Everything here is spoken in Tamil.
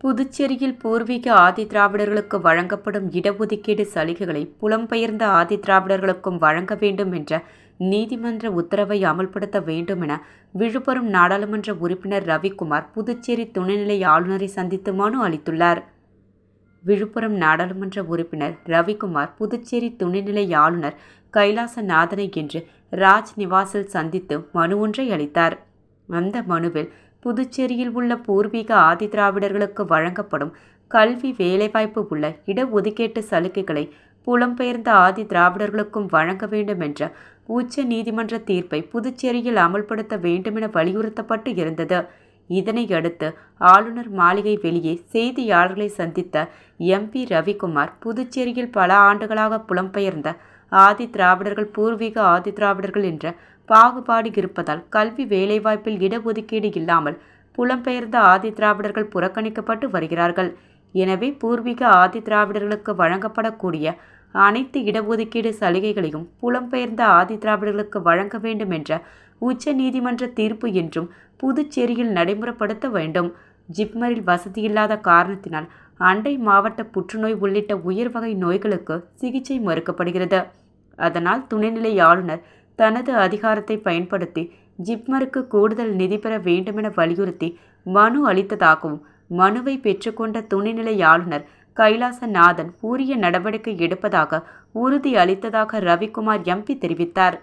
புதுச்சேரியில் பூர்வீக ஆதிதிராவிடர்களுக்கு வழங்கப்படும் இடஒதுக்கீடு சலுகைகளை புலம்பெயர்ந்த ஆதிதிராவிடர்களுக்கும் வழங்க வேண்டும் என்ற நீதிமன்ற உத்தரவை அமல்படுத்த வேண்டும் என விழுப்புரம் நாடாளுமன்ற உறுப்பினர் ரவிக்குமார் புதுச்சேரி துணைநிலை ஆளுநரை சந்தித்து மனு அளித்துள்ளார். விழுப்புரம் நாடாளுமன்ற உறுப்பினர் ரவிக்குமார் புதுச்சேரி துணைநிலை ஆளுநர் கைலாசநாதனை இன்று ராஜ் நிவாசில் சந்தித்து மனு ஒன்றை அளித்தார். அந்த மனுவில் புதுச்சேரியில் உள்ள பூர்வீக ஆதிதிராவிடர்களுக்கு வழங்கப்படும் கல்வி வேலைவாய்ப்பு உள்ள இடஒதுக்கீட்டு சலுகைகளை புலம்பெயர்ந்த ஆதிதிராவிடர்களுக்கும் வழங்க வேண்டும் என்ற உச்ச நீதிமன்ற தீர்ப்பை புதுச்சேரியில் அமல்படுத்த வேண்டுமென வலியுறுத்தப்பட்டு இருந்தது. இதனையடுத்து ஆளுநர் மாளிகை வெளியே செய்தியாளர்களை சந்தித்த MP ரவிக்குமார், புதுச்சேரியில் பல ஆண்டுகளாக புலம்பெயர்ந்த ஆதிதிராவிடர்கள் பூர்வீக ஆதிதிராவிடர்கள் என்ற பாகுபாடு இருப்பதால் கல்வி வேலைவாய்ப்பில் இடஒதுக்கீடு இல்லாமல் புலம்பெயர்ந்த ஆதிதிராவிடர்கள் புறக்கணிக்கப்பட்டு வருகிறார்கள். எனவே பூர்வீக ஆதிதிராவிடர்களுக்கு வழங்கப்படக்கூடிய அனைத்து இடஒதுக்கீடு சலுகைகளையும் புலம்பெயர்ந்த ஆதிதிராவிடர்களுக்கு வழங்க வேண்டும் என்ற உச்ச நீதிமன்ற தீர்ப்பு என்றும் புதுச்சேரியில் நடைமுறைப்படுத்த வேண்டும். ஜிப்மரில் வசதியில்லாத காரணத்தினால் அண்டை மாவட்ட புற்றுநோய் உள்ளிட்ட உயர்வகை நோய்களுக்கு சிகிச்சை மறுக்கப்படுகிறது. அதனால் துணைநிலை ஆளுநர் தனது அதிகாரத்தை பயன்படுத்தி ஜிப்மருக்கு கூடுதல் நிதி பெற வேண்டுமென வலியுறுத்தி மனு அளித்ததாகவும், மனுவை பெற்றுக்கொண்ட துணைநிலை ஆளுநர் கைலாசநாதன் உரிய நடவடிக்கை எடுப்பதாக உறுதி அளித்ததாக ரவிக்குமார் MP தெரிவித்தார்.